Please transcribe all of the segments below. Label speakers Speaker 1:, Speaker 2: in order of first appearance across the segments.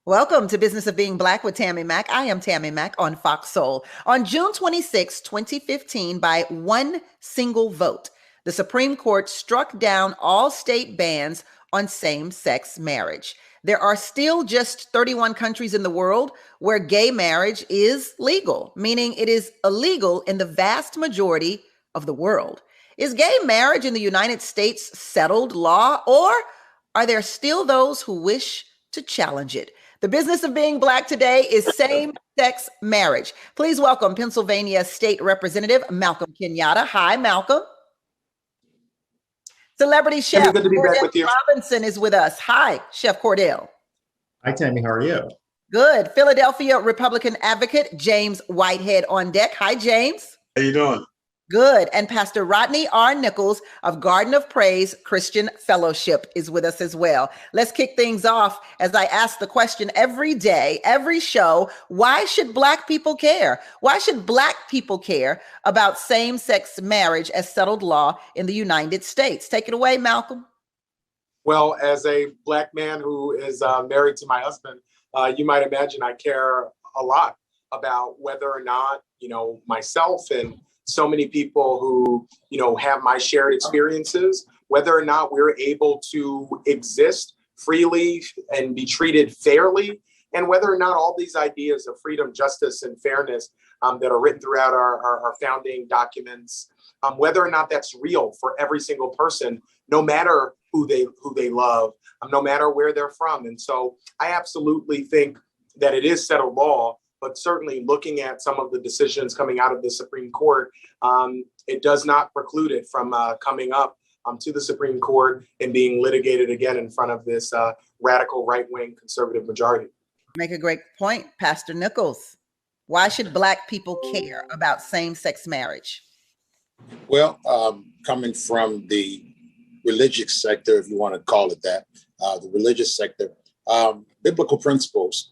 Speaker 1: Welcome to Business of Being Black with Tammi Mack. I am Tammi Mack on Foxsoul. On June 26, 2015, by one single vote, the Supreme Court struck down all state bans on same-sex marriage. There are still just 31 countries in the world where gay marriage is legal, meaning it is illegal in the vast majority of the world. Is gay marriage in the United States settled law, or are there still those who wish to challenge it? The business of being Black today is same-sex marriage. Please welcome Pennsylvania State Representative Malcolm Kenyatta. Hi, Malcolm. Celebrity chef
Speaker 2: Good to be back with you.
Speaker 1: Robinson is with us. Hi, Chef Cordell.
Speaker 3: Hi, Tammy. How are you?
Speaker 1: Good. Philadelphia Republican advocate James Whitehead on deck. Hi, James.
Speaker 2: How you doing?
Speaker 1: Good. And Pastor Rodney R. Nichols of Garden of Praise Christian Fellowship is with us as well. Let's kick things off as I ask the question every day, every show: why should Black people care? Why should Black people care about same-sex marriage as settled law in the United States? Take it away, Malcolm.
Speaker 2: Well, as a Black man who is married to my husband, you might imagine I care a lot about whether or not, myself and so many people who, have my shared experiences, whether or not we're able to exist freely and be treated fairly, and whether or not all these ideas of freedom, justice, and fairness that are written throughout our founding documents, whether or not that's real for every single person, no matter who they love, no matter where they're from. And so I absolutely think that it is settled law. But certainly looking at some of the decisions coming out of the Supreme Court, it does not preclude it from coming up to the Supreme Court and being litigated again in front of this radical right-wing conservative majority.
Speaker 1: Make a great point, Pastor Nichols. Why should Black people care about same-sex marriage?
Speaker 4: Well, coming from the religious sector, if you want to call it that, the religious sector, biblical principles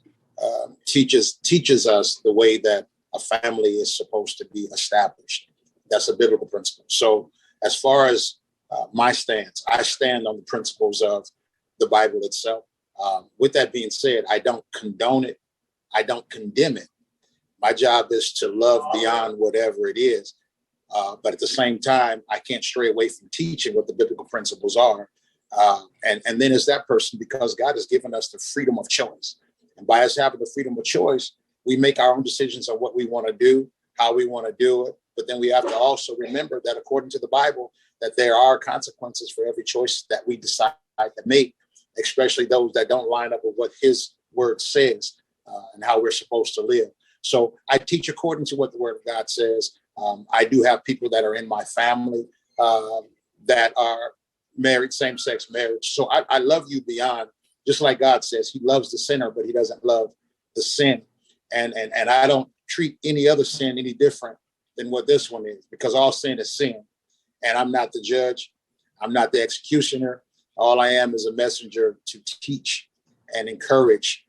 Speaker 4: teaches us the way that a family is supposed to be established. That's a biblical principle. So as far as my stance, I stand on the principles of the Bible itself. With that being said, I don't condone it. I don't condemn it. My job is to love beyond whatever it is. But at the same time, I can't stray away from teaching what the biblical principles are. And then as that person, because God has given us the freedom of choice. And by us having the freedom of choice, we make our own decisions on what we want to do, how we want to do it. But then we have to also remember that according to the Bible, that there are consequences for every choice that we decide to make, especially those that don't line up with what his word says and how we're supposed to live. So I teach according to what the word of God says. I do have people that are in my family that are married, same-sex marriage. So I love you beyond. Just like God says, he loves the sinner, but he doesn't love the sin. And I don't treat any other sin any different than what this one is, because all sin is sin. And I'm not the judge. I'm not the executioner. All I am is a messenger to teach and encourage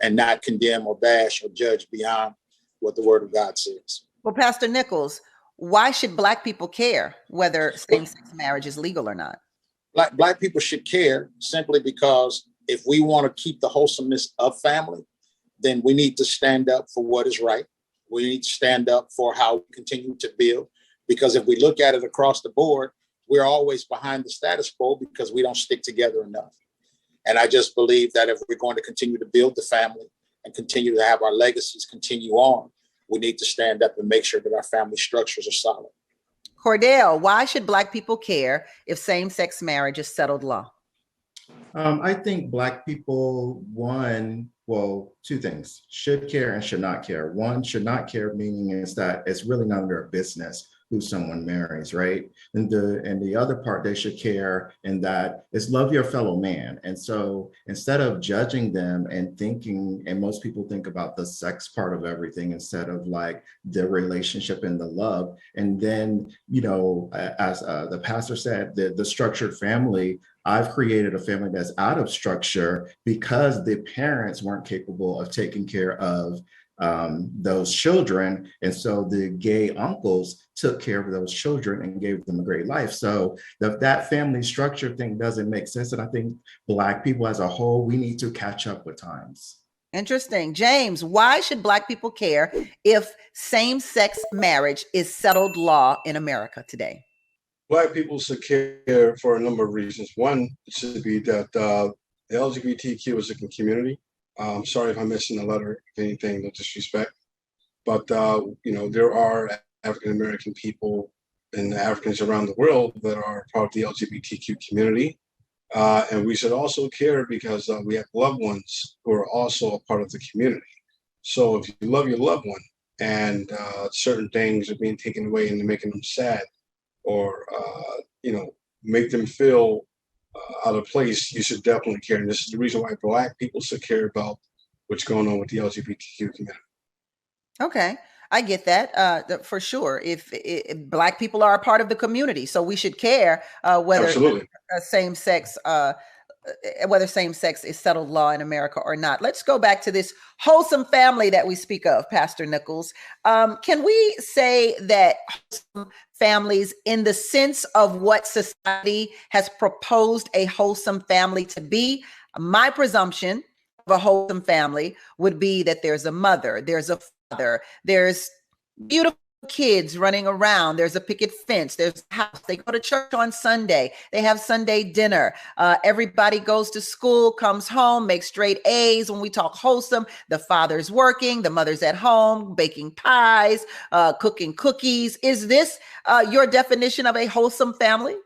Speaker 4: and not condemn or bash or judge beyond what the word of God says.
Speaker 1: Well, Pastor Nichols, why should Black people care whether same-sex marriage is legal or not?
Speaker 4: Black people should care simply because if we want to keep the wholesomeness of family, then we need to stand up for what is right. We need to stand up for how we continue to build. Because if we look at it across the board, we're always behind the status quo because we don't stick together enough. And I just believe that if we're going to continue to build the family and continue to have our legacies continue on, we need to stand up and make sure that our family structures are solid.
Speaker 1: Cordell, why should Black people care if same-sex marriage is settled law?
Speaker 3: I think Black people, two things, should care and should not care. One, should not care, meaning is that it's really none of their business who someone marries, right? And the other part they should care in that is love your fellow man. And so instead of judging them and thinking, and most people think about the sex part of everything instead of like the relationship and the love. And then, as the pastor said, the structured family, I've created a family that's out of structure because the parents weren't capable of taking care of those children. And so the gay uncles took care of those children and gave them a great life. So that family structure thing doesn't make sense. And I think Black people as a whole, we need to catch up with times.
Speaker 1: Interesting. James, why should Black people care if same-sex marriage is settled law in America today?
Speaker 5: Black people should care for a number of reasons. One should be that the LGBTQ is a community. Sorry if I'm missing a letter, if anything, no disrespect. But, there are African American people and Africans around the world that are part of the LGBTQ community. And we should also care because we have loved ones who are also a part of the community. So if you love your loved one and certain things are being taken away and making them sad, or make them feel out of place, you should definitely care. And this is the reason why Black people should care about what's going on with the LGBTQ community.
Speaker 1: Okay, I get that for sure. If Black people are a part of the community, so we should care whether
Speaker 5: Absolutely.
Speaker 1: Whether same sex is settled law in America or not. Let's go back to this wholesome family that we speak of, Pastor Nichols. Can we say that wholesome families, in the sense of what society has proposed a wholesome family to be? My presumption of a wholesome family would be that there's a mother, there's a father, there's beautiful kids running around, there's a picket fence, there's a house, they go to church on Sunday, they have Sunday dinner, everybody goes to school, comes home, makes straight A's. When we talk wholesome, the father's working, the mother's at home baking pies, cooking cookies. Is this your definition of a wholesome family?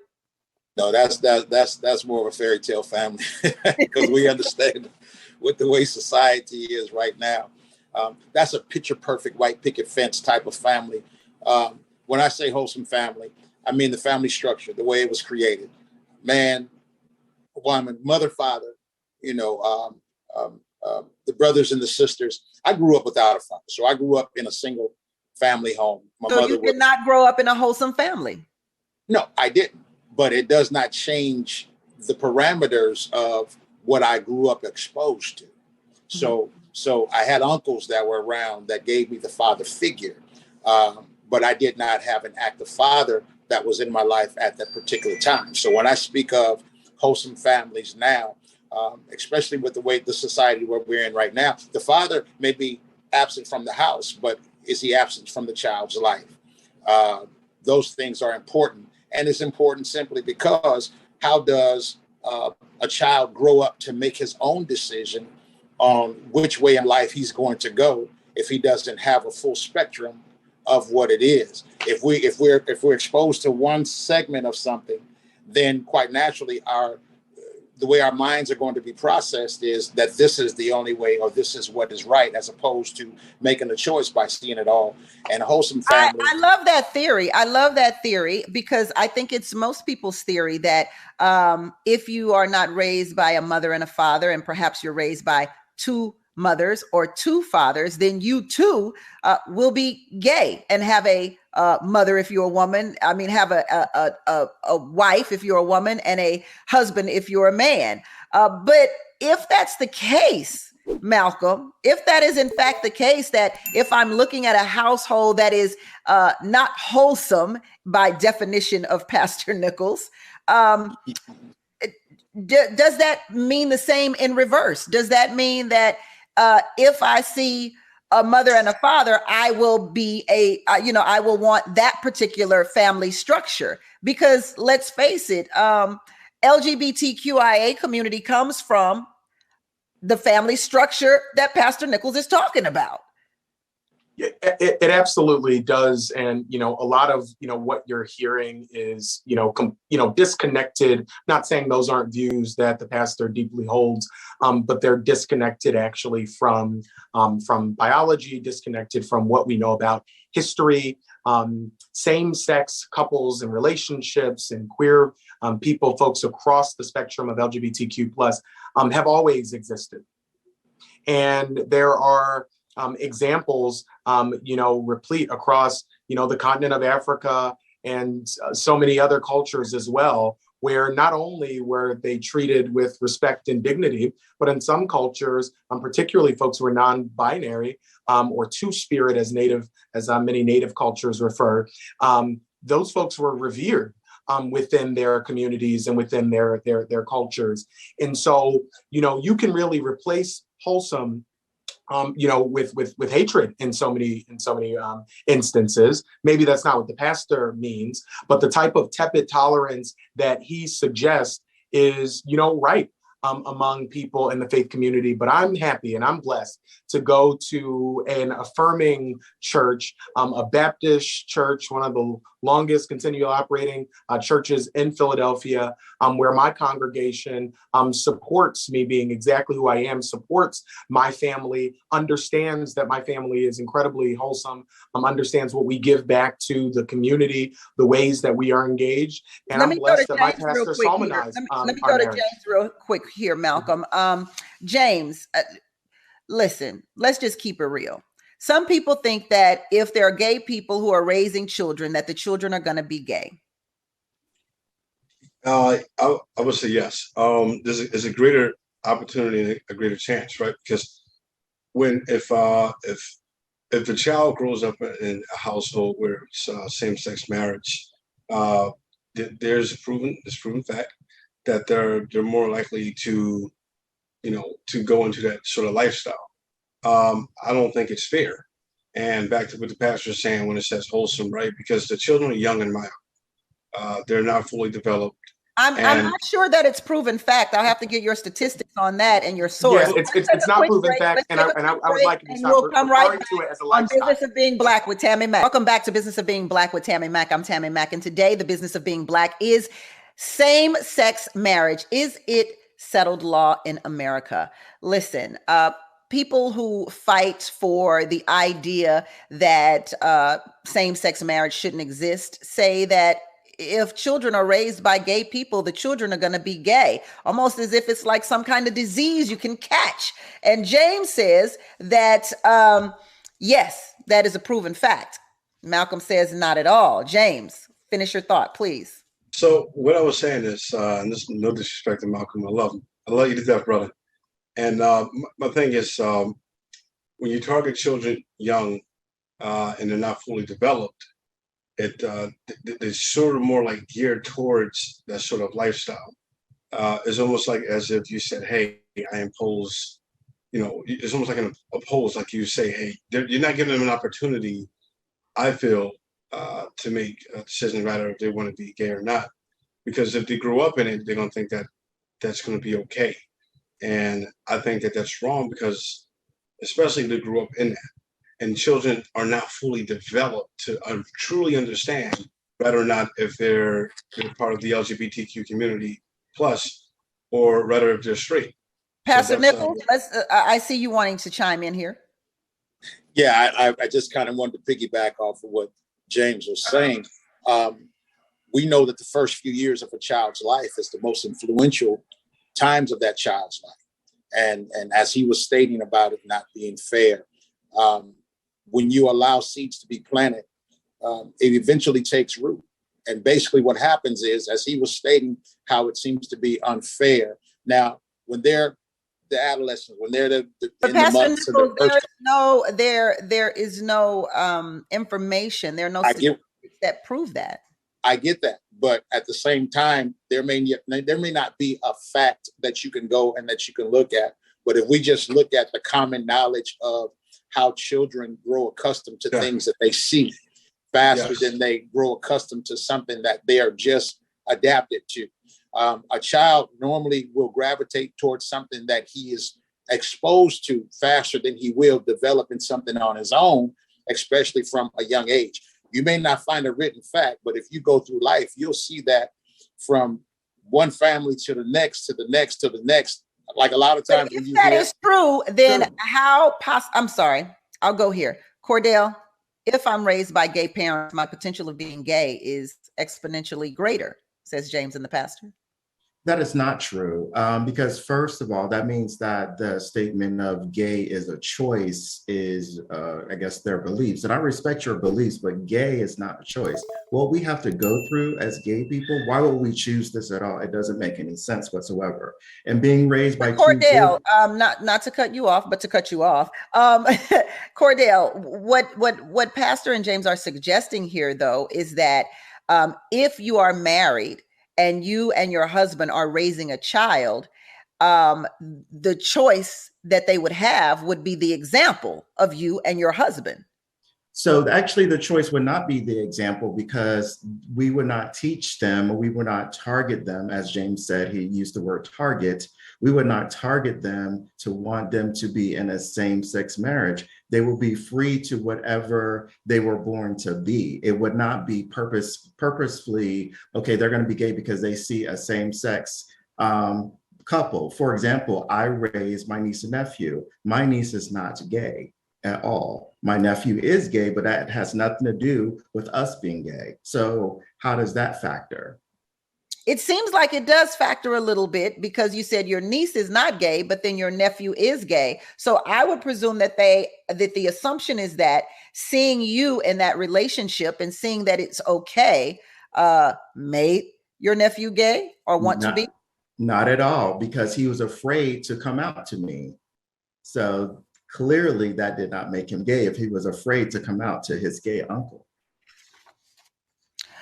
Speaker 4: No, that's more of a fairy tale family, because we understand with the way society is right now. That's a picture perfect white picket fence type of family. When I say wholesome family, I mean the family structure, the way it was created. Man, woman, mother, father, the brothers and the sisters. I grew up without a father. So I grew up in a single family home.
Speaker 1: So you did not grow up in a wholesome family?
Speaker 4: No, I didn't. But it does not change the parameters of what I grew up exposed to. So I had uncles that were around that gave me the father figure, but I did not have an active father that was in my life at that particular time. So when I speak of wholesome families now, especially with the way the society where we're in right now, the father may be absent from the house, but is he absent from the child's life? Those things are important. And it's important simply because how does a child grow up to make his own decision on which way in life he's going to go if he doesn't have a full spectrum of what it is? If we're exposed to one segment of something, then quite naturally the way our minds are going to be processed is that this is the only way, or this is what is right, as opposed to making a choice by seeing it all. And a wholesome family.
Speaker 1: I love that theory. I love that theory because I think it's most people's theory that if you are not raised by a mother and a father, and perhaps you're raised by two mothers or two fathers, then you too will be gay and have a mother if you're a woman. I mean, have a wife if you're a woman and a husband if you're a man. But if that's the case, Malcolm, if that is in fact the case, that if I'm looking at a household that is not wholesome by definition of Pastor Nichols, does that mean the same in reverse? Does that mean that if I see a mother and a father, I will be I will want that particular family structure? Because let's face it, LGBTQIA community comes from the family structure that Pastor Nichols is talking about.
Speaker 2: It absolutely does. And, a lot of, what you're hearing is, disconnected, not saying those aren't views that the pastor deeply holds, but they're disconnected actually from biology, disconnected from what we know about history, same-sex couples and relationships and queer people, folks across the spectrum of LGBTQ plus have always existed. And there are examples, replete across, the continent of Africa and so many other cultures as well, where not only were they treated with respect and dignity, but in some cultures, particularly folks who are non-binary or two-spirit, as many Native cultures refer, those folks were revered within their communities and within their cultures. And so, you can really replace wholesome with hatred in so many instances. Maybe that's not what the pastor means, but the type of tepid tolerance that he suggests is, right among people in the faith community. But I'm happy and I'm blessed to go to an affirming church, a Baptist church, one of the longest continual operating churches in Philadelphia, where my congregation supports me being exactly who I am, supports my family, understands that my family is incredibly wholesome, understands what we give back to the community, the ways that we are engaged. And
Speaker 1: Let
Speaker 2: I'm
Speaker 1: me go to
Speaker 2: blessed that my
Speaker 1: James real
Speaker 2: pastor
Speaker 1: quick here.
Speaker 2: solemnized
Speaker 1: Let me
Speaker 2: our
Speaker 1: go to
Speaker 2: marriage.
Speaker 1: James real quick here, Malcolm. James, listen, let's just keep it real. Some people think that if there are gay people who are raising children, that the children are going to be gay.
Speaker 5: I would say yes. There's a greater opportunity and a greater chance, right? Because if a child grows up in a household where it's same-sex marriage, there's proven fact that they're more likely to go into that sort of lifestyle. I don't think it's fair. And back to what the pastor is saying when it says wholesome, right? Because the children are young and mild. They're not fully developed.
Speaker 1: I'm not sure that it's proven fact. I'll have to get your statistics on that and your source.
Speaker 2: Yeah, it's not proven fact, and I would like you to stop referring to it as a lifestyle.
Speaker 1: On Business of Being Black with Tammi Mack. Welcome back to Business of Being Black with Tammi Mack. I'm Tammi Mack, and today the business of being Black is same-sex marriage. Is it settled law in America? Listen, people who fight for the idea that same-sex marriage shouldn't exist say that if children are raised by gay people, the children are going to be gay, almost as if it's like some kind of disease you can catch. And James says that, yes, that is a proven fact. Malcolm says not at all. James, finish your thought, please.
Speaker 5: So what I was saying is, and this is no disrespect to Malcolm, I love him. I love you to death, brother. And my thing is, when you target children young and they're not fully developed, it's sort of more like geared towards that sort of lifestyle. It's almost like as if you said, hey, I impose, it's almost like an oppose, like you say, hey, you're not giving them an opportunity, I feel, to make a decision rather if they want to be gay or not. Because if they grow up in it, they're going to think that that's going to be okay. And I think that that's wrong because especially if they grew up in that. And children are not fully developed to truly understand whether or not if they're part of the LGBTQ community plus, or rather if they're straight.
Speaker 1: Pastor Nichols, I see you wanting to chime in here.
Speaker 4: Yeah, I just kind of wanted to piggyback off of what James was saying. We know that the first few years of a child's life is the most influential times of that child's life. And as he was stating about it not being fair, when you allow seeds to be planted, it eventually takes root. And basically what happens is, as he was stating, how it seems to be unfair. Now, when they're the adolescents, when they're in the months of the first,
Speaker 1: there is no information. There are no statistics that prove that.
Speaker 4: I get that. But at the same time, there may not be a fact that you can go and that you can look at. But if we just look at the common knowledge of how children grow accustomed to things that they see faster than they grow accustomed to something that they are just adapted to. A child normally will gravitate towards something that he is exposed to faster than he will developing something on his own, especially from a young age. You may not find a written fact, but if you go through life, you'll see that from one family to the next, to the next, to the next. Like a lot of times,
Speaker 1: if that is true, then I'm sorry, I'll go here. Cordell, if I'm raised by gay parents, my potential of being gay is exponentially greater, says James and the pastor.
Speaker 3: That is not true, because first of all, that means that the statement of gay is a choice is, I guess, their beliefs. And I respect your beliefs, but gay is not a choice. What we have to go through as gay people, why would we choose this at all? It doesn't make any sense whatsoever. And being raised by
Speaker 1: Cordell, not to cut you off, but to cut you off. Cordell, what Pastor and James are suggesting here, though, is that if you are married, and you and your husband are raising a child, the choice that they would have would be the example of you and your husband.
Speaker 3: So actually the choice would not be the example, because we would not teach them, or we would not target them. As James said, he used the word target. We would not target them to want them to be in a same-sex marriage. They will be free to whatever they were born to be. It would not be purposefully, okay, they're going to be gay because they see a same-sex couple. For example, I raised my niece and nephew. My niece is not gay at all. My nephew is gay, but that has nothing to do with us being gay. So how does that factor?
Speaker 1: It seems like it does factor a little bit, because you said your niece is not gay, but then your nephew is gay. So I would presume that the assumption is that seeing you in that relationship and seeing that it's okay made your nephew gay or want to be?
Speaker 3: Not at all, because he was afraid to come out to me. So clearly that did not make him gay if he was afraid to come out to his gay uncle.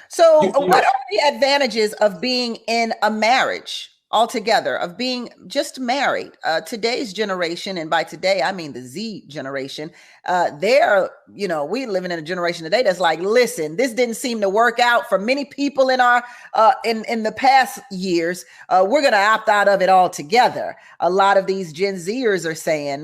Speaker 1: So what are the advantages of being in a marriage altogether, of being just married? Today's generation, and by today, I mean the Z generation, we living in a generation today that's like, listen, this didn't seem to work out for many people in our, in the past years. We're going to opt out of it altogether. A lot of these Gen Zers are saying,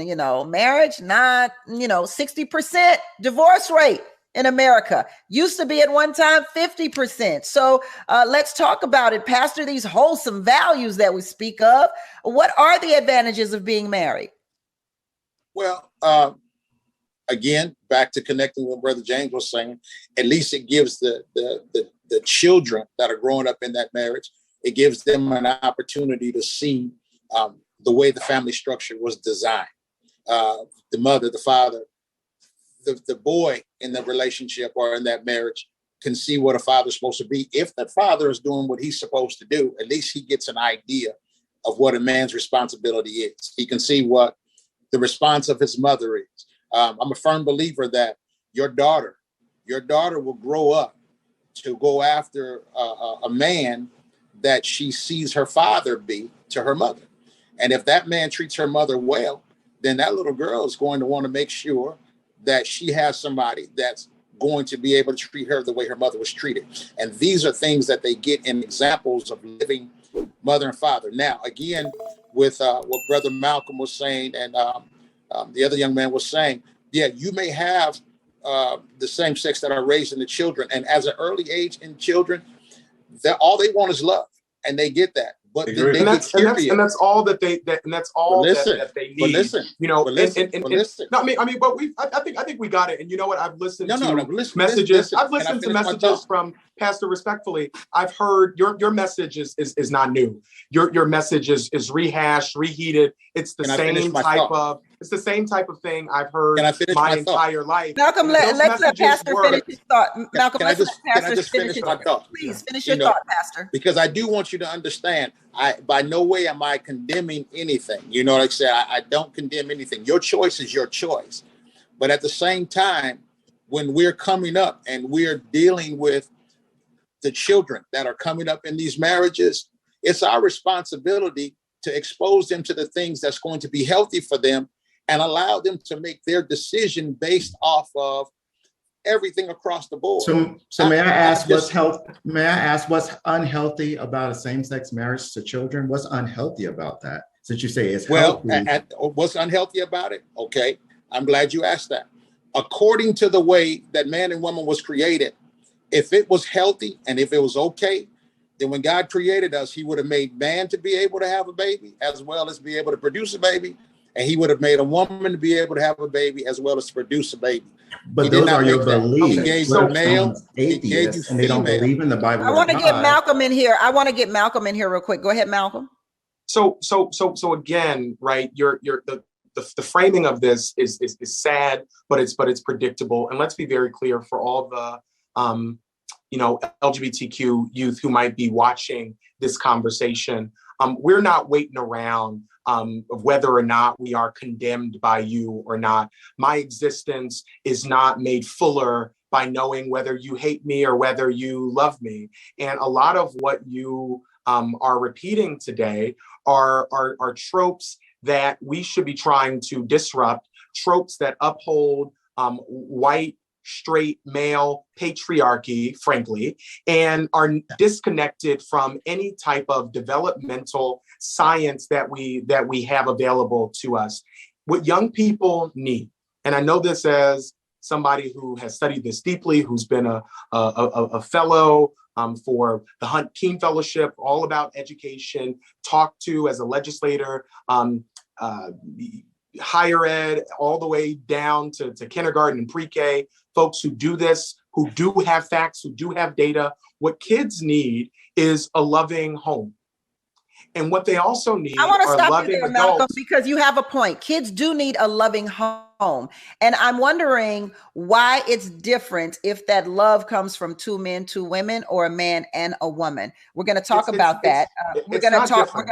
Speaker 1: marriage, not, 60% divorce rate in America. Used to be at one time 50%. So let's talk about it, Pastor, these wholesome values that we speak of. What are the advantages of being married?
Speaker 4: Well, again, back to connecting with Brother James was saying, at least it gives the children that are growing up in that marriage, it gives them an opportunity to see the way the family structure was designed. The mother, the father, the boy in the relationship or in that marriage can see what a father's supposed to be. If the father is doing what he's supposed to do, at least he gets an idea of what a man's responsibility is. He can see what the response of his mother is. I'm a firm believer that your daughter will grow up to go after a man that she sees her father be to her mother. And if that man treats her mother well, then that little girl is going to want to make sure that she has somebody that's going to be able to treat her the way her mother was treated. And these are things that they get in examples of living mother and father. Now, again, with what Brother Malcolm was saying and the other young man was saying, yeah, you may have the same sex that are raised in the children. And as an early age in children, that all they want is love. And they get that. But that's
Speaker 2: all that they need.
Speaker 4: But listen,
Speaker 2: I think we got it. And you know what? I've listened to messages. I've listened to messages from Pastor respectfully. I've heard your message is not new. Your message is rehashed, reheated. It's the same type of thing I've heard my entire life.
Speaker 1: Malcolm, let's let Pastor finish his thought. Malcolm, let's let Pastor finish
Speaker 4: my thought.
Speaker 1: Please finish your thought, Pastor.
Speaker 4: Because I do want you to understand, by no way am I condemning anything. You know what I say? I don't condemn anything. Your choice is your choice. But at the same time, when we're coming up and we're dealing with the children that are coming up in these marriages, it's our responsibility to expose them to the things that's going to be healthy for them and allow them to make their decision based off of everything across the board.
Speaker 3: So may I ask what's unhealthy about a same-sex marriage to children? What's unhealthy about that? Since you say it's healthy.
Speaker 4: What's unhealthy about it? Okay, I'm glad you asked that. According to the way that man and woman was created, if it was healthy and if it was okay, then when God created us, he would have made man to be able to have a baby as well as be able to produce a baby. And he would have made a woman to be able to have a baby as well as to produce a baby.
Speaker 3: But those are your beliefs.
Speaker 4: He gave you male, he gave you
Speaker 3: and they don't believe in the Bible.
Speaker 1: I want to get Malcolm in here. Real quick. Go ahead, Malcolm.
Speaker 2: So again, right? The framing of this is sad, but it's predictable. And let's be very clear for all the LGBTQ youth who might be watching this conversation. We're not waiting around of whether or not we are condemned by you or not. My existence is not made fuller by knowing whether you hate me or whether you love me. And a lot of what you are repeating today are tropes that we should be trying to disrupt tropes that uphold white, straight, male patriarchy, frankly, and are disconnected from any type of developmental science that we have available to us. What young people need, and I know this as somebody who has studied this deeply, who's been a fellow for the Hunt Keen Fellowship, all about education, talked to as a legislator, higher ed, all the way down to kindergarten and pre-K, folks who do this, who do have facts, who do have data. What kids need is a loving home. And what they also need
Speaker 1: I want to
Speaker 2: are
Speaker 1: stop you
Speaker 2: loving
Speaker 1: there, Malcolm,
Speaker 2: adults.
Speaker 1: because you have a point. Kids do need a loving home. And I'm wondering why it's different if that love comes from two men, two women, or a man and a woman. We're going to talk about that. We're going to talk about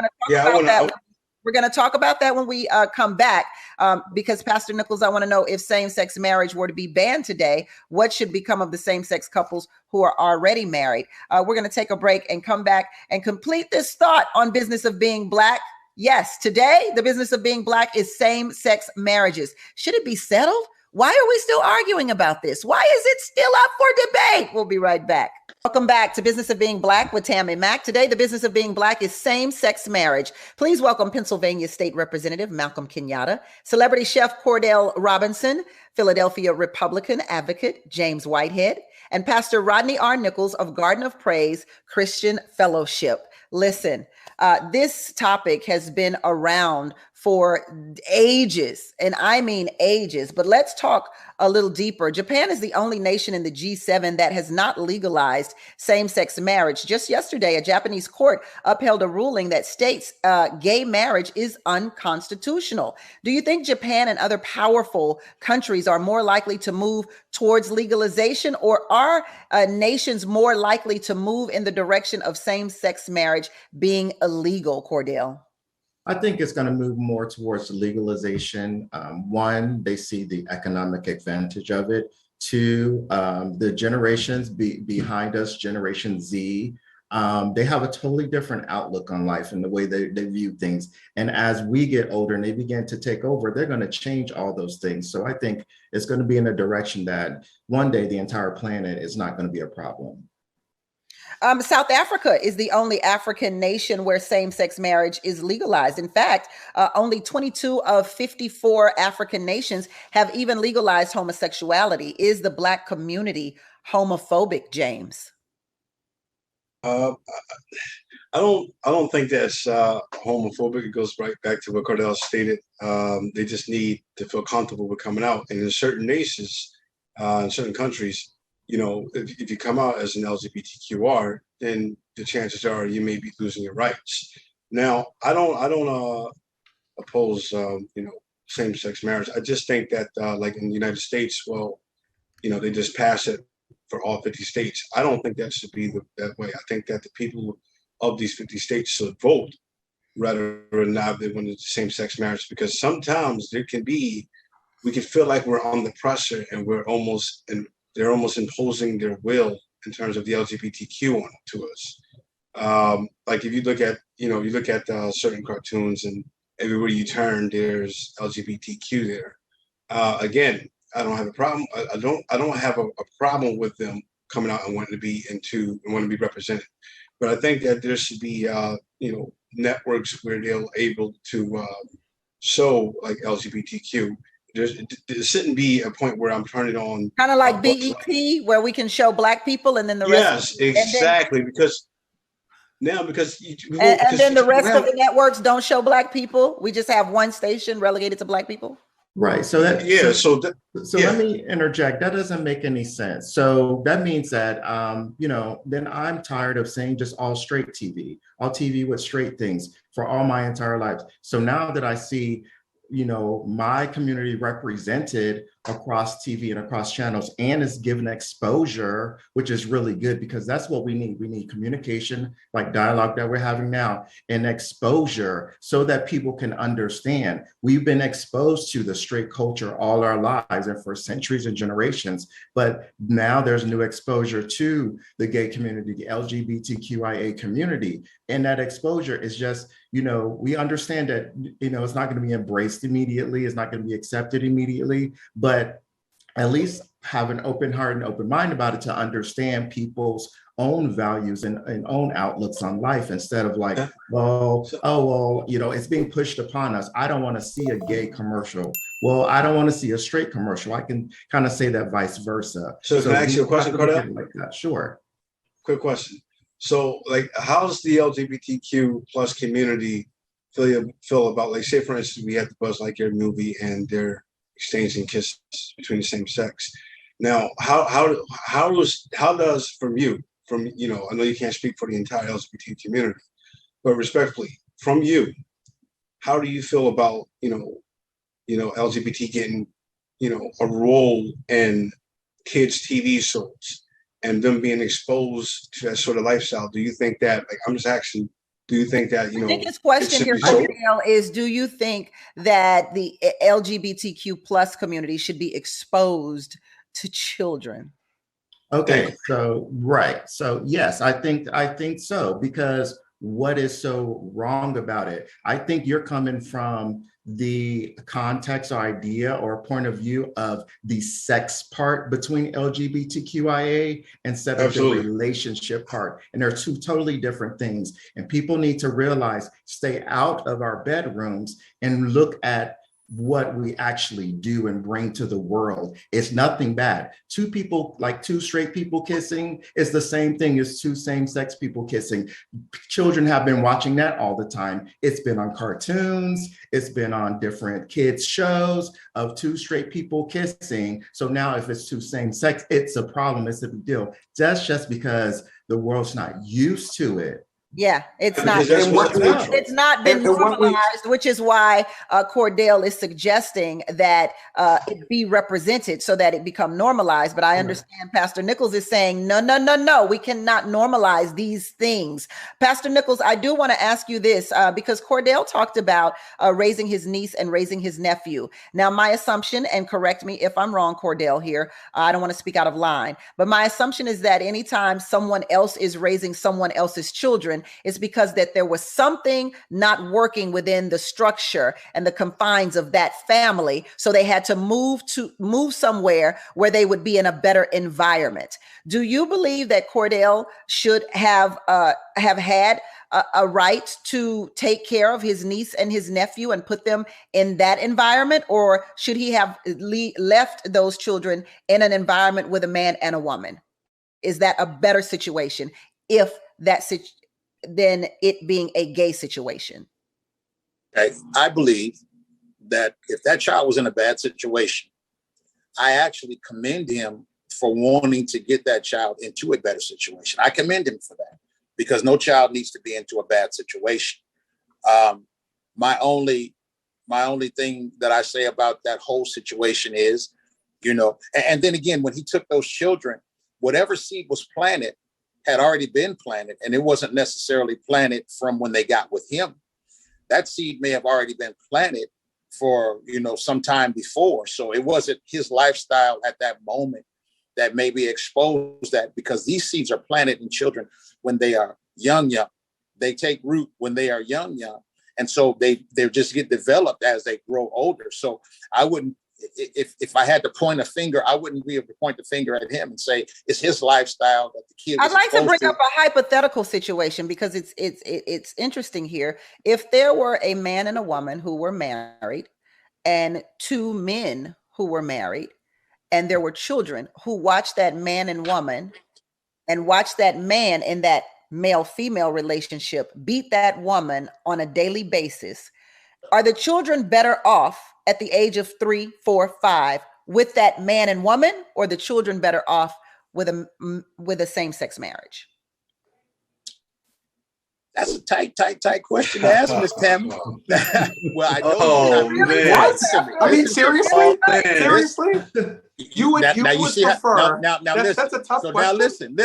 Speaker 1: that. We're going to talk about that when we come back, because Pastor Nichols, I want to know, if same-sex marriage were to be banned today, what should become of the same-sex couples who are already married? We're going to take a break and come back and complete this thought on business of being Black. Yes, today, the business of being Black is same-sex marriages. Should it be settled? Why are we still arguing about this? Why is it still up for debate? We'll be right back. Welcome back to Business of Being Black with Tammi Mack. Today, the business of being Black is same-sex marriage. Please welcome Pennsylvania State Representative Malcolm Kenyatta, celebrity chef Cordell Robinson, Philadelphia Republican advocate James Whitehead, and Pastor Rodney R. Nichols of Garden of Praise Christian Fellowship. Listen, this topic has been around for ages, and I mean ages, but let's talk a little deeper. Japan is the only nation in the G7 that has not legalized same-sex marriage. Just yesterday, a Japanese court upheld a ruling that states gay marriage is unconstitutional. Do you think Japan and other powerful countries are more likely to move towards legalization, or are nations more likely to move in the direction of same-sex marriage being illegal, Cordell?
Speaker 3: I think it's going to move more towards legalization. One, they see the economic advantage of it. Two, the generations behind us, Generation Z, they have a totally different outlook on life and the way they view things. And as we get older and they begin to take over, they're going to change all those things. So I think it's going to be in a direction that one day the entire planet is not going to be a problem.
Speaker 1: South Africa is the only African nation where same-sex marriage is legalized. In fact, only 22 of 54 African nations have even legalized homosexuality. Is the Black community homophobic, James?
Speaker 5: I don't think that's homophobic. It goes right back to what Cordell stated. They just need to feel comfortable with coming out. And in certain nations, in certain countries, you know, if you come out as an LGBTQR, then the chances are you may be losing your rights. Now, I don't oppose same-sex marriage. I just think that like in the United States, well, you know, they just pass it for all 50 states. I don't think that should be that way. I think that the people of these 50 states should vote rather than not they want same-sex marriage, because sometimes we can feel like we're on the pressure and they're almost imposing their will in terms of the LGBTQ to us. Like if you look at certain cartoons, and everywhere you turn, there's LGBTQ there. Again, I don't have a problem. I don't have a problem with them coming out and wanting to be represented. But I think that there should be networks where they're able to show like LGBTQ. There shouldn't be a point where I'm turning on
Speaker 1: kind of like BET, where we can show Black people and then the rest.
Speaker 5: Yes, exactly. Because then
Speaker 1: the rest of the networks don't show Black people. We just have one station relegated to Black people.
Speaker 3: Right. So let me interject. That doesn't make any sense. So that means that, then I'm tired of saying just all straight TV, all TV with straight things for all my entire life. So now that I see my community represented across TV and across channels, and is given exposure, which is really good, because that's what we need. We need communication, like dialogue that we're having now, and exposure so that people can understand. We've been exposed to the straight culture all our lives and for centuries and generations, but now there's new exposure to the gay community, the LGBTQIA community. And that exposure is just, we understand that, it's not going to be embraced immediately. It's not going to be accepted immediately, but at least have an open heart and open mind about it to understand people's own values and own outlooks on life, instead of like, it's being pushed upon us. I don't want to see a gay commercial. Well, I don't want to see a straight commercial. I can kind of say that vice versa.
Speaker 5: So can I ask you a question, Cordell?
Speaker 3: Like that? Sure.
Speaker 5: Quick question. So, like, how's the LGBTQ plus community feel about, like, say for instance, we have the Buzz Lightyear movie and they're exchanging kisses between the same sex. Now, how does from I know you can't speak for the entire LGBT community, but respectfully, from you, how do you feel about LGBT getting a role in kids' TV shows and them being exposed to that sort of lifestyle? Do you think that, like, I'm just asking, do you think that,
Speaker 1: I think his question here, Danielle, is do you think that the LGBTQ plus community should be exposed to children?
Speaker 3: Okay, so right. So yes, I think so, because what is so wrong about it? I think you're coming from the context or idea or point of view of the sex part between LGBTQIA instead of the relationship part. And they're two totally different things. And people need to realize, stay out of our bedrooms and look at what we actually do and bring to the world. It's nothing bad. Two people, like two straight people kissing, is the same thing as two same-sex people kissing. Children have been watching that all the time. It's been on cartoons, it's been on different kids shows of two straight people kissing. So now if it's two same-sex, it's a problem, it's a big deal. That's just because the world's not used to it.
Speaker 1: Yeah, it's not been normalized, which is why Cordell is suggesting that it be represented so that it become normalized. But I understand Pastor Nichols is saying, no, we cannot normalize these things. Pastor Nichols, I do want to ask you this because Cordell talked about raising his niece and raising his nephew. Now, my assumption, and correct me if I'm wrong, Cordell, here, I don't want to speak out of line, but my assumption is that anytime someone else is raising someone else's children, it's because that there was something not working within the structure and the confines of that family. So they had to move somewhere where they would be in a better environment. Do you believe that Cordell should have had a right to take care of his niece and his nephew and put them in that environment? Or should he have left those children in an environment with a man and a woman? Is that a better situation than it being a gay situation?
Speaker 4: I believe that if that child was in a bad situation, I actually commend him for wanting to get that child into a better situation. I commend him for that, because no child needs to be into a bad situation. My only thing that I say about that whole situation is, and then again, when he took those children, whatever seed was planted had already been planted, and it wasn't necessarily planted from when they got with him. That seed may have already been planted for, some time before. So it wasn't his lifestyle at that moment that maybe exposed that, because these seeds are planted in children when they are young. They take root when they are young. And so they just get developed as they grow older. So I wouldn't, if I had to point a finger, I wouldn't be able to point the finger at him and say it's his lifestyle that the kid.
Speaker 1: I'd like to bring up a hypothetical situation, because it's interesting here. If there were a man and a woman who were married, and two men who were married, and there were children who watched that man and woman, and watched that man in that male-female relationship beat that woman on a daily basis, are the children better off at the age of 3, 4, 5 with that man and woman, or the children better off with a same-sex marriage?
Speaker 4: That's a tight question to ask, Miss Tammi. Well, I don't.
Speaker 2: I mean, seriously, you would prefer.
Speaker 4: Now, listen.
Speaker 2: That's a tough question.
Speaker 4: Now, listen.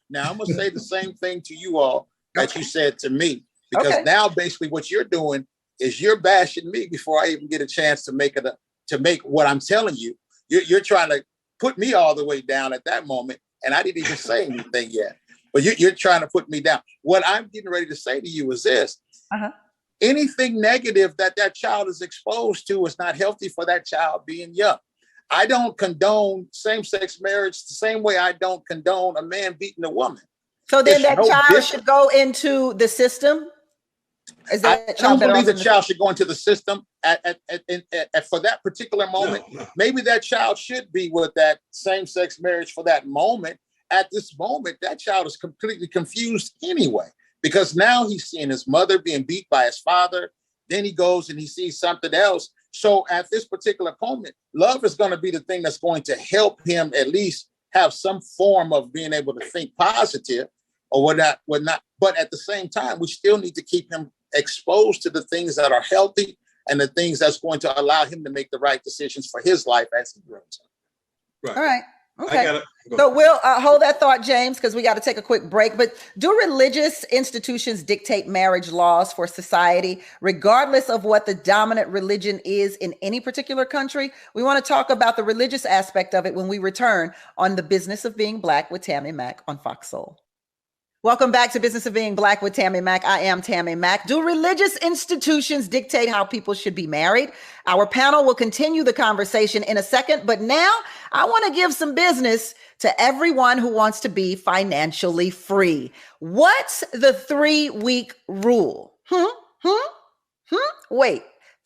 Speaker 4: Now, I'm gonna say the same thing to you all that you said to me, because now, basically, what you're doing is you're bashing me before I even get a chance to make what I'm telling you. You're trying to put me all the way down at that moment, and I didn't even say anything yet. But you're trying to put me down. What I'm getting ready to say to you is this.
Speaker 1: Uh-huh.
Speaker 4: Anything negative that child is exposed to is not healthy for that child being young. I don't condone same-sex marriage the same way I don't condone a man beating a woman.
Speaker 1: So then
Speaker 4: It's
Speaker 1: that
Speaker 4: no
Speaker 1: child
Speaker 4: different.
Speaker 1: should go into the system? Is that
Speaker 4: I don't believe the child should go into the system for that particular moment.
Speaker 5: No.
Speaker 4: Maybe that child should be with that same-sex marriage for that moment. At this moment, that child is completely confused anyway, because now he's seeing his mother being beat by his father. Then he goes and he sees something else. So at this particular moment, love is going to be the thing that's going to help him at least have some form of being able to think positive or whatnot. But at the same time, we still need to keep him exposed to the things that are healthy and the things that's going to allow him to make the right decisions for his life as he grows up.
Speaker 5: Right.
Speaker 1: All right. Okay.
Speaker 5: Go
Speaker 1: So we'll hold that thought, James, because we got to take a quick break. But do religious institutions dictate marriage laws for society, regardless of what the dominant religion is in any particular country? We want to talk about the religious aspect of it when we return on The Business of Being Black with Tammi Mack on Foxsoul. Welcome back to Business of Being Black with Tammi Mack. I am Tammi Mack. Do religious institutions dictate how people should be married? Our panel will continue the conversation in a second, but now I want to give some business to everyone who wants to be financially free. What's the 3-week rule? Wait,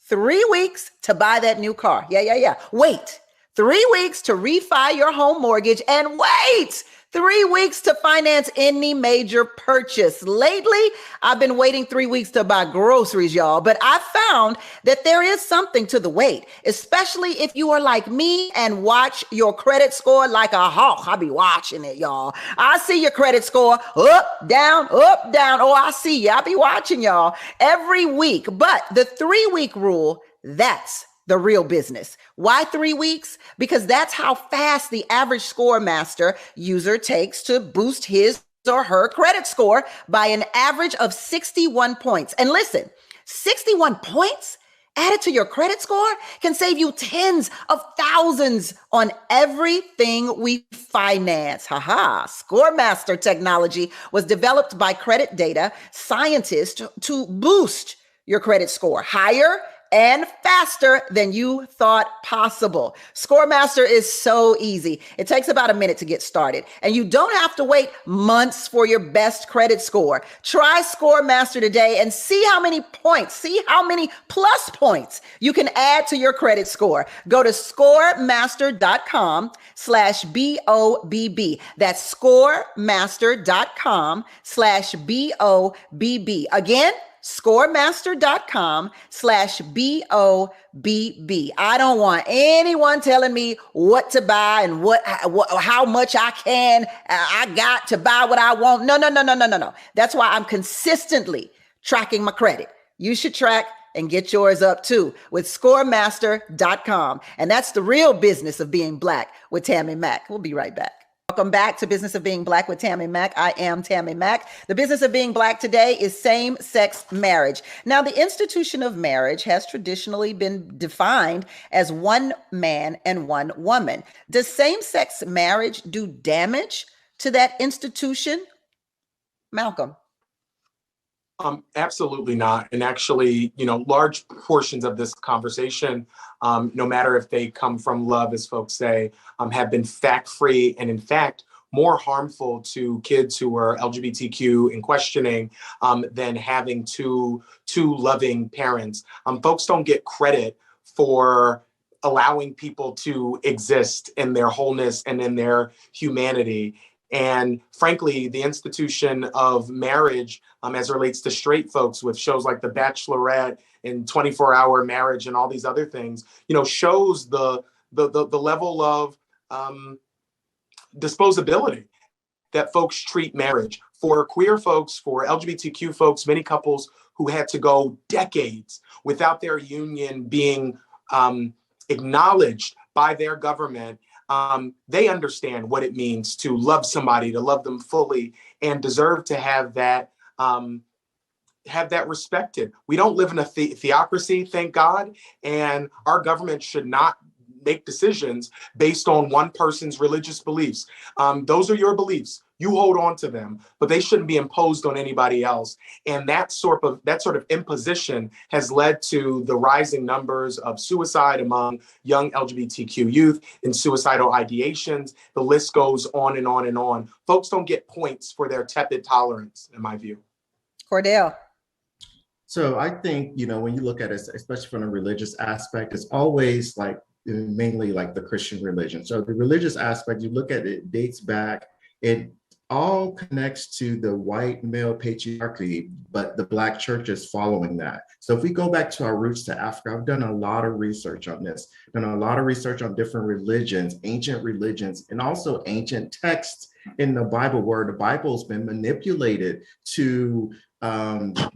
Speaker 1: 3 weeks to buy that new car. Yeah. Wait, 3 weeks to refi your home mortgage, and wait, 3 weeks to finance any major purchase. Lately, I've been waiting 3 weeks to buy groceries, y'all, but I found that there is something to the wait, especially if you are like me and watch your credit score like a hawk. I be watching it, y'all. I see your credit score up, down, up, down. Oh, I see you. I be watching y'all every week. But the 3-week rule, that's the real business. Why 3 weeks? Because that's how fast the average Score Master user takes to boost his or her credit score by an average of 61 points. And listen, 61 points added to your credit score can save you tens of thousands on everything we finance. Score Master technology was developed by credit data scientists to boost your credit score higher and faster than you thought possible. ScoreMaster is so easy. It takes about a minute to get started, and you don't have to wait months for your best credit score. Try ScoreMaster today and see how many plus points you can add to your credit score. Go to scoremaster.com/BOBB. That's scoremaster.com/BOBB. Again, scoremaster.com/BOBB. I don't want anyone telling me what to buy and how much I got to buy what I want. No. That's why I'm consistently tracking my credit. You should track and get yours up too with scoremaster.com. And that's the real business of being Black with Tammi Mack. We'll be right back. Welcome back to Business of Being Black with Tammi Mack. I am Tammi Mack. The business of being Black today is same-sex marriage. Now, the institution of marriage has traditionally been defined as one man and one woman. Does same-sex marriage do damage to that institution? Malcolm.
Speaker 2: Absolutely not. And actually, large portions of this conversation, no matter if they come from love, as folks say, have been fact-free and in fact, more harmful to kids who are LGBTQ and questioning than having two loving parents. Folks don't get credit for allowing people to exist in their wholeness and in their humanity. And frankly, the institution of marriage, as it relates to straight folks with shows like The Bachelorette and 24-Hour Marriage and all these other things, shows the level of disposability that folks treat marriage. For queer folks, for LGBTQ folks, many couples who had to go decades without their union being acknowledged by their government. They understand what it means to love somebody, to love them fully, and deserve to have that respected. We don't live in a theocracy, thank God, and our government should not make decisions based on one person's religious beliefs. Those are your beliefs. You hold on to them, but they shouldn't be imposed on anybody else. And that sort of imposition has led to the rising numbers of suicide among young LGBTQ youth and suicidal ideations. The list goes on and on and on. Folks don't get points for their tepid tolerance, in my view.
Speaker 1: Cordell.
Speaker 3: So I think, you know, when you look at it, especially from a religious aspect, it's always like mainly like the Christian religion. So the religious aspect, you look at it, dates back, it all connects to the white male patriarchy, but the Black church is following that. So if we go back to our roots to Africa, I've done a lot of research on this, done a lot of research on different religions, and also ancient texts in the Bible, where the Bible's been manipulated to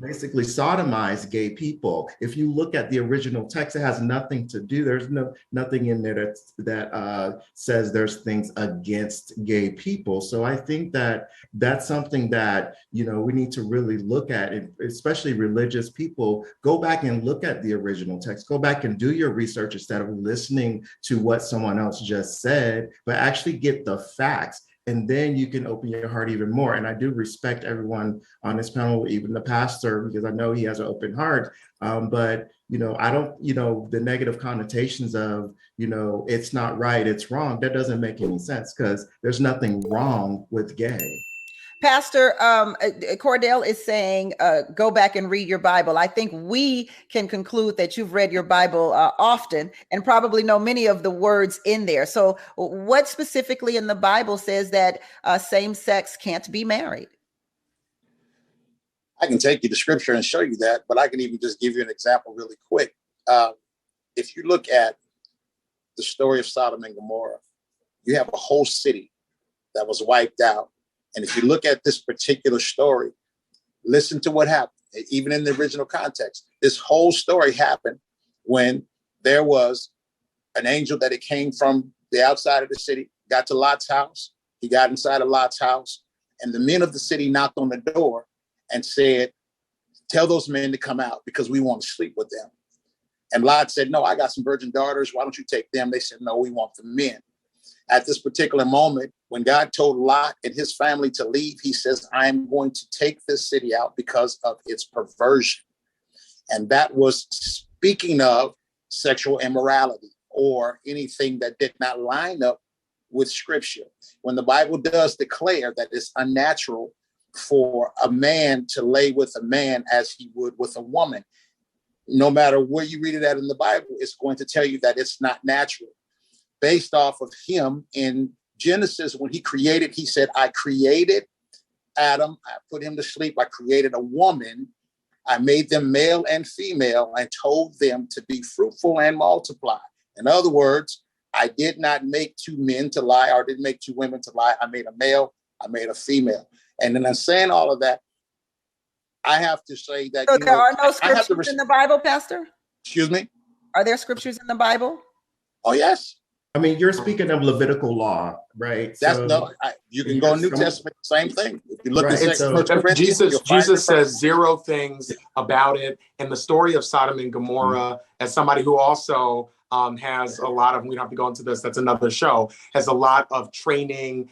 Speaker 3: basically sodomize gay people. If you look at the original text, it has nothing to do. There's nothing in there that says there's things against gay people. So I think that that's something that, you know, we need to really look at, especially religious people. Go back and look at the original text. Go back and do your research instead of listening to what someone else just said, but actually get the facts. And then you can open your heart even more. And I do respect everyone on this panel, even the pastor, because I know he has an open heart. But, you know, I don't, you know, the negative connotations of, you know, it's not right, it's wrong. That doesn't make any sense, because there's nothing wrong with gay.
Speaker 1: Pastor Cordell is saying, go back and read your Bible. I think we can conclude that you've read your Bible often and probably know many of the words in there. So what specifically in the Bible says that same sex can't be married?
Speaker 4: I can take you to scripture and show you that, but I can even just give you an example really quick. If you look at the story of Sodom and Gomorrah, you have a whole city that was wiped out. And if you look at this particular story, listen to what happened, even in the original context. This whole story happened when there was an angel that it came from the outside of the city, got to Lot's house. He got inside of Lot's house, and the men of the city knocked on the door and said, tell those men to come out because we want to sleep with them. And Lot said, no, I got some virgin daughters. Why don't you take them? They said, no, we want the men. At this particular moment, when God told Lot and his family to leave, he says, I am going to take this city out because of its perversion. And that was speaking of sexual immorality or anything that did not line up with scripture. When the Bible does declare that it's unnatural for a man to lay with a man as he would with a woman, no matter where you read it at in the Bible, it's going to tell you that it's not natural. Based off of him in Genesis, when he created, he said, I created Adam, I put him to sleep, I created a woman, I made them male and female and told them to be fruitful and multiply. In other words, I did not make two men to lie, or didn't make two women to lie. I made a male, I made a female. And then I'm saying all of that, I have to say that—
Speaker 1: So there are no scriptures in the Bible, Pastor?
Speaker 4: Excuse me?
Speaker 1: Are there scriptures in the Bible?
Speaker 4: Oh, yes.
Speaker 3: I mean, you're speaking of Levitical law, right?
Speaker 4: That's you can go New Testament, same thing. If you look at
Speaker 2: Jesus says zero things about it. And the story of Sodom and Gomorrah, as somebody who also has a lot of, we don't have to go into this, that's another show, has a lot of training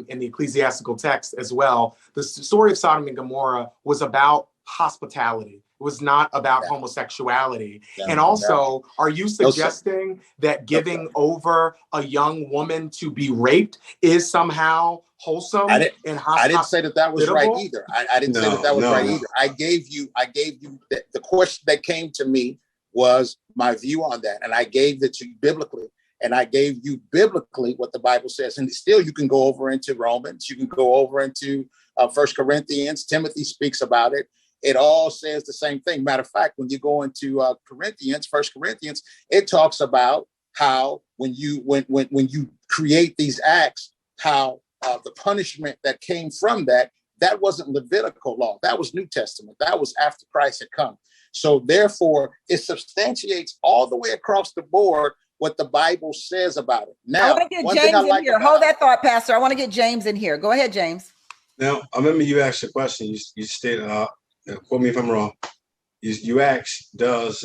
Speaker 2: in the ecclesiastical text as well. The story of Sodom and Gomorrah was about hospitality. It was not about homosexuality. And also, are you suggesting that giving over a young woman to be raped is somehow wholesome?
Speaker 4: I didn't say that was right either. I didn't say that was right either. I gave you the question that came to me was my view on that. And I gave it to you biblically. And I gave you biblically what the Bible says. And still, you can go over into Romans. You can go over into 1 Corinthians. Timothy speaks about it. It all says the same thing. Matter of fact, when you go into Corinthians, 1 Corinthians, it talks about how when you create these acts, how the punishment that came from that wasn't Levitical law. That was New Testament. That was after Christ had come. So therefore, it substantiates all the way across the board what the Bible says about it. Now,
Speaker 1: I want to get James in here. Hold that thought, Pastor. I want to get James in here. Go ahead, James.
Speaker 5: Now, I remember you asked a question. You stated, quote me if I'm wrong. you ask, does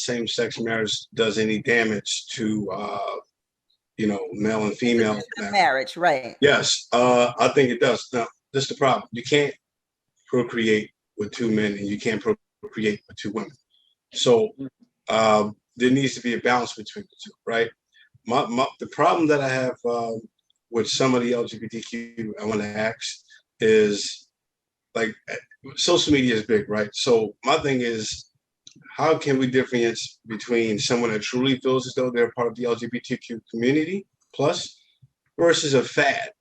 Speaker 5: same-sex marriage does any damage to male and female
Speaker 1: marriage, right?
Speaker 5: Yes, I think it does. Now, this is the problem. You can't procreate with two men, and you can't procreate with two women. So there needs to be a balance between the two, right? The problem that I have with some of the LGBTQ I want to ask is, like, social media is big, right? So my thing is, how can we differentiate between someone that truly feels as though they're part of the LGBTQ community plus versus a fad?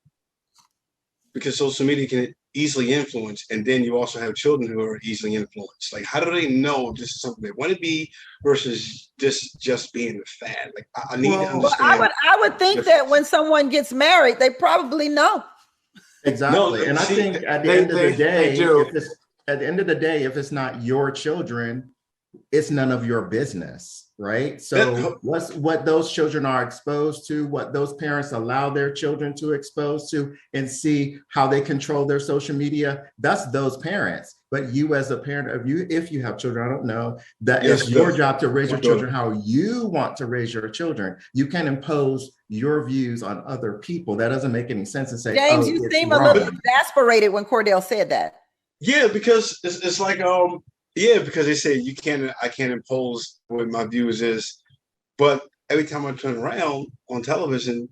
Speaker 5: Because social media can easily influence, and then you also have children who are easily influenced. Like, how do they know this is something they want to be versus this just being a fad? Like, I need to understand.
Speaker 1: I would think that when someone gets married, they probably know.
Speaker 3: Exactly. And I think at the end of the day, if it's not your children, it's none of your business, right? So what those children are exposed to, what those parents allow their children to expose to, and see how they control their social media, that's those parents. But you as a parent, if you have children, I don't know, that it's your job to raise your children how you want to raise your children. You can't impose your views on other people. That doesn't make any sense to say,
Speaker 1: James, you seem a little exasperated when Cordell said that.
Speaker 5: Yeah, because it's like, because they say I can't impose what my views is. But every time I turn around on television,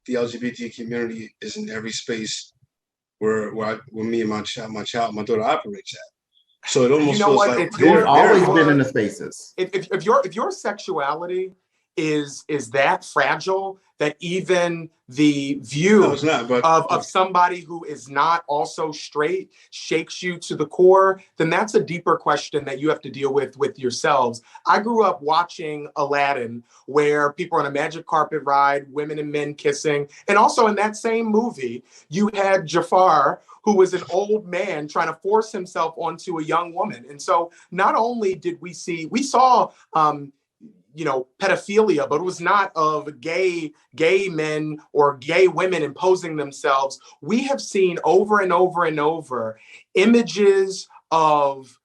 Speaker 5: the LGBT community is in every space where me and my daughter operates at. So it almost feels like
Speaker 3: they've always been in the spaces.
Speaker 2: If your sexuality is that fragile that even the view of somebody who is not also straight shakes you to the core, then that's a deeper question that you have to deal with yourselves. I grew up watching Aladdin, where people are on a magic carpet ride, women and men kissing. And also in that same movie, you had Jafar, who was an old man trying to force himself onto a young woman. And so not only did we saw pedophilia, but it was not of gay men or gay women imposing themselves. We have seen over and over and over images of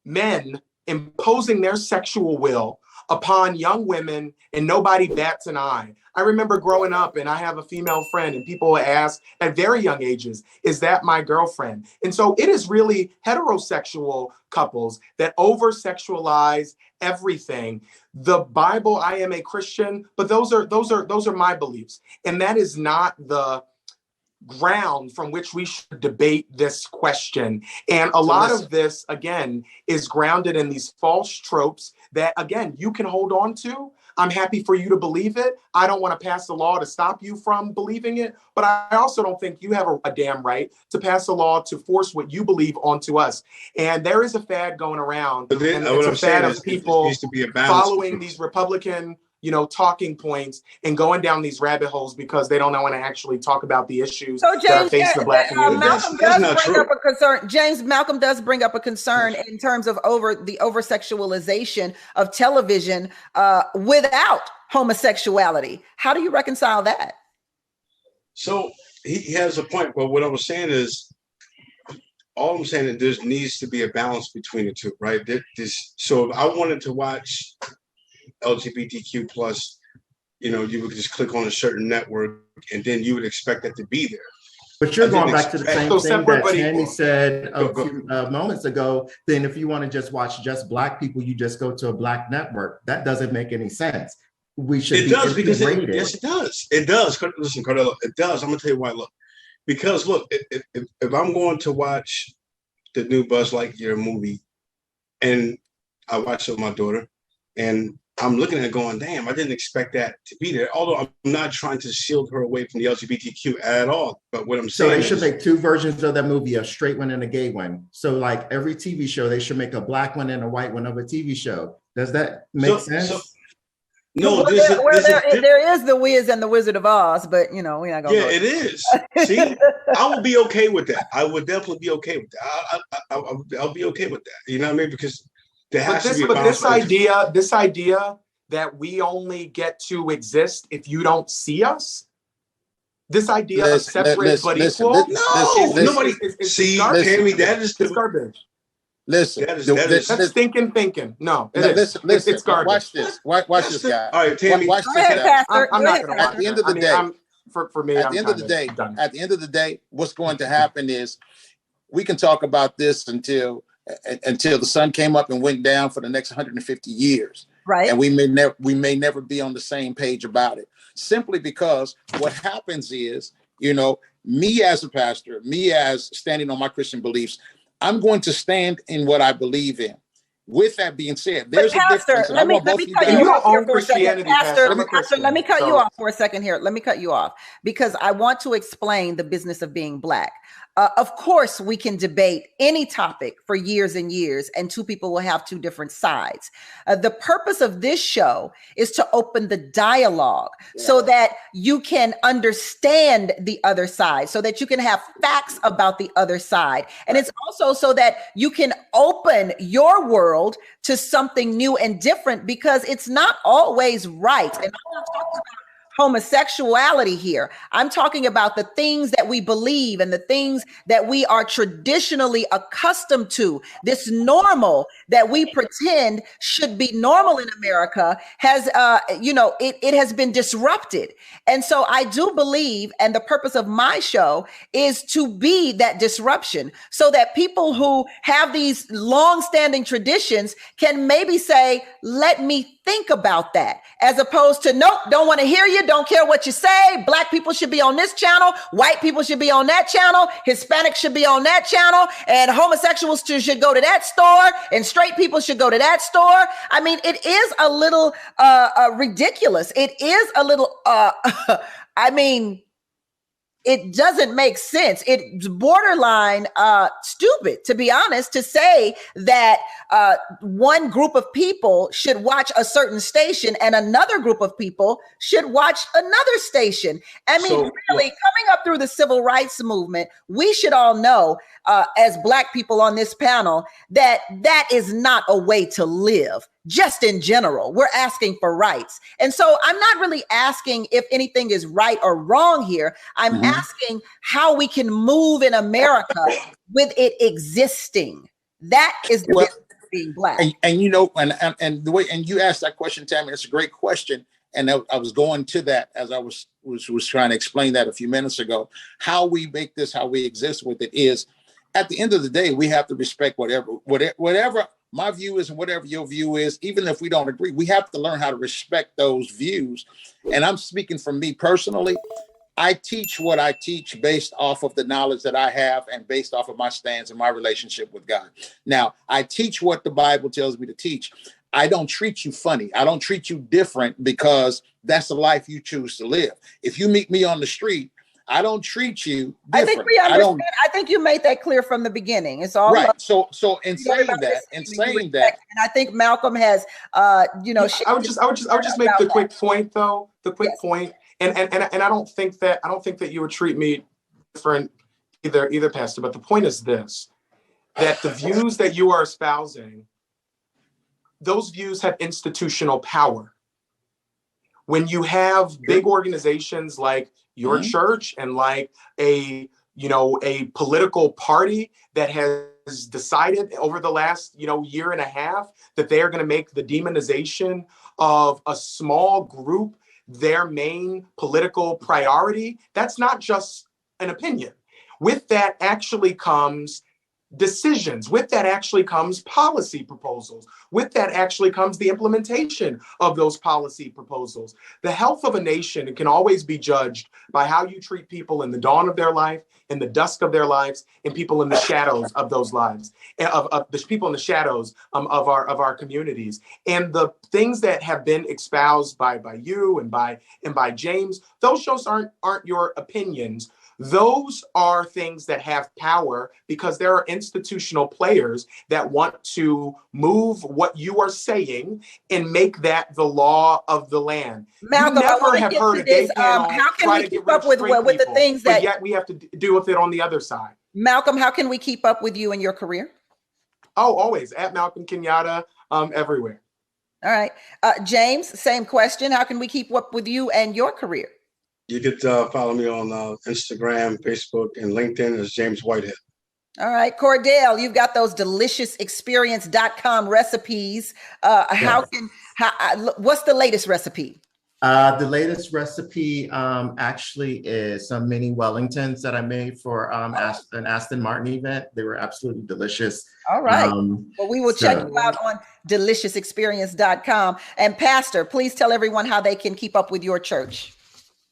Speaker 2: men imposing their sexual will upon young women, and nobody bats an eye. I remember growing up, and I have a female friend, and people ask at very young ages, is that my girlfriend? And so it is really heterosexual couples that over-sexualize everything. The Bible, I am a Christian, but those are my beliefs. And that is not the ground from which we should debate this question. And a lot of this, again, is grounded in these false tropes that, again, you can hold on to. I'm happy for you to believe it. I don't want to pass a law to stop you from believing it, but I also don't think you have a damn right to pass a law to force what you believe onto us. And there is a fad going around, and it's a fad of people following these Republican talking points and going down these rabbit holes because they don't want to actually talk about the issues that are facing the Black community.
Speaker 1: Malcolm does bring up a concern in terms of the over-sexualization of television without homosexuality. How do you reconcile that?
Speaker 5: So he has a point, but what I was saying is, all I'm saying is there needs to be a balance between the two, right? So if I wanted to watch LGBTQ plus, you would just click on a certain network and then you would expect that to be there.
Speaker 3: But you're going back to the same thing that Tammi said a few moments ago. Then if you want to just watch just Black people, you just go to a Black network. That doesn't make any sense. We should
Speaker 5: yes, it does. It does. Listen, Cordell, it does. I'm going to tell you why. Look, because if I'm going to watch the new Buzz Lightyear movie and I watch it with my daughter and I'm looking at it going, damn, I didn't expect that to be there. Although I'm not trying to shield her away from the LGBTQ at all. But what I'm saying
Speaker 3: they should make two versions of that movie, a straight one and a gay one. So like every TV show, they should make a Black one and a white one of a TV show. Does that make sense?
Speaker 5: No,
Speaker 1: there is The Wiz and the Wizard of Oz, but we're not going to.
Speaker 5: Yeah, it is. See, I would be okay with that. I would definitely be okay with that. I'll be okay with that. You know what I mean? Because this idea that we only get to exist if you don't see us, this idea of separate but equal, nobody see. Tammi, that is
Speaker 2: it's garbage.
Speaker 4: Listen,
Speaker 2: that's thinking. No, it is.
Speaker 4: Listen.
Speaker 2: It's garbage.
Speaker 4: Watch this. Watch this, guy.
Speaker 5: All right, Tammy.
Speaker 4: Watch
Speaker 1: Go
Speaker 4: this,
Speaker 1: ahead,
Speaker 4: guy.
Speaker 1: Pastor.
Speaker 2: I'm not going to watch
Speaker 4: At the end of the day,
Speaker 2: for me,
Speaker 4: at the end of the day, what's going to happen is we can talk about this until the sun came up and went down for the next 150 years.
Speaker 1: Right.
Speaker 4: And we may never be on the same page about it, simply because what happens is, me as a pastor, me as standing on my Christian beliefs, I'm going to stand in what I believe in. With that being said, there's a difference.
Speaker 1: Let me cut you off here for a second. Pastor, let me cut you off for a second here. Let me cut you off because I want to explain the business of being Black. Of course, we can debate any topic for years and years, and two people will have two different sides. The purpose of this show is to open the dialogue so that you can understand the other side, so that you can have facts about the other side. And it's also so that you can open your world to something new and different, because it's not always right. And I'm not talking about homosexuality here. I'm talking about the things that we believe and the things that we are traditionally accustomed to. This normal that we pretend should be normal in America has, it has been disrupted. And so I do believe, and the purpose of my show is to be that disruption, so that people who have these long-standing traditions can maybe say, let me think about that, as opposed to, nope, don't want to hear you, don't care what you say. Black people should be on this channel, white people should be on that channel, Hispanics should be on that channel, and homosexuals should go to that store, and straight people should go to that store. I mean, it is a little ridiculous. It is a little, it doesn't make sense. It's borderline stupid, to be honest, to say that one group of people should watch a certain station and another group of people should watch another station. I mean, really, coming up through the civil rights movement, we should all know, as Black people on this panel, that that is not a way to live. Just in general, we're asking for rights. And so I'm not really asking if anything is right or wrong here. I'm asking how we can move in America with it existing. That is the business of being Black.
Speaker 4: And the way, and you asked that question, Tammi, it's a great question. And I was going to that as I was trying to explain that a few minutes ago. How we make this, how we exist with it is, at the end of the day, we have to respect whatever my view is and whatever your view is. Even if we don't agree, we have to learn how to respect those views. And I'm speaking from me personally. I teach what I teach based off of the knowledge that I have and based off of my stance and my relationship with God. Now, I teach what the Bible tells me to teach. I don't treat you funny. I don't treat you different because that's the life you choose to live. If you meet me on the street, I don't treat you different. I think we
Speaker 1: understand. I think you made that clear from the beginning. It's all
Speaker 4: right. So in saying that, and
Speaker 1: I think Malcolm has,
Speaker 2: I would just make the quick point, though. The quick point, and I don't think that you would treat me different either, Pastor. But the point is this: that the views that you are espousing, those views have institutional power. When you have big organizations like your church and like a political party that has decided over the last, year and a half that they are going to make the demonization of a small group their main political priority, that's not just an opinion. With that actually comes decisions. With that actually comes policy proposals. With that actually comes the implementation of those policy proposals. The health of a nation can always be judged by how you treat people in the dawn of their life, in the dusk of their lives, and people in the shadows of those lives, of the people in the shadows of our communities. And the things that have been espoused by you and by James, those shows aren't your opinions. Those are things that have power because there are institutional players that want to move what you are saying and make that the law of the land.
Speaker 1: Malcolm,
Speaker 2: you never have heard a gay panel
Speaker 1: how can we keep up with the things that
Speaker 2: yet we have to deal with it on the other side?
Speaker 1: Malcolm, how can we keep up with you and your career?
Speaker 2: Oh, always at Malcolm Kenyatta, everywhere.
Speaker 1: All right. James, same question. How can we keep up with you and your career?
Speaker 5: You could follow me on Instagram, Facebook, and LinkedIn as James Whitehead.
Speaker 1: All right, Cordell, you've got those deliciousexperience.com recipes.
Speaker 3: Yes.
Speaker 1: What's the latest recipe?
Speaker 3: The latest recipe actually is some mini Wellingtons that I made for an Aston Martin event. They were absolutely delicious.
Speaker 1: All right. Well, we will check you out on deliciousexperience.com. And Pastor, please tell everyone how they can keep up with your church.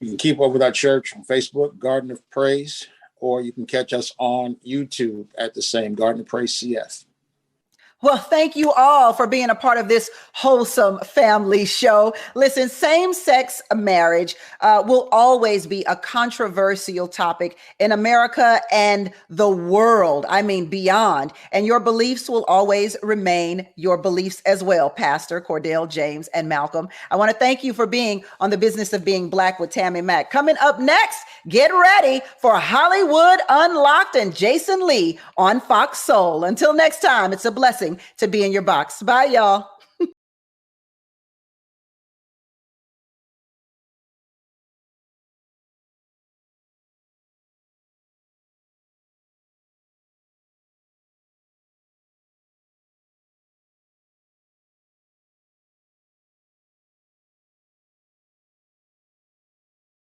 Speaker 4: You can keep up with our church on Facebook, Garden of Praise, or you can catch us on YouTube at the same Garden of Praise CF.
Speaker 1: Well, thank you all for being a part of this wholesome family show. Listen, same-sex marriage will always be a controversial topic in America and the world. I mean, beyond. And your beliefs will always remain your beliefs as well, Pastor Cordell, James, and Malcolm. I want to thank you for being on the Business of Being Black with Tammi Mack. Coming up next, get ready for Hollywood Unlocked and Jason Lee on Foxsoul. Until next time, it's a blessing to be in your box. Bye, y'all.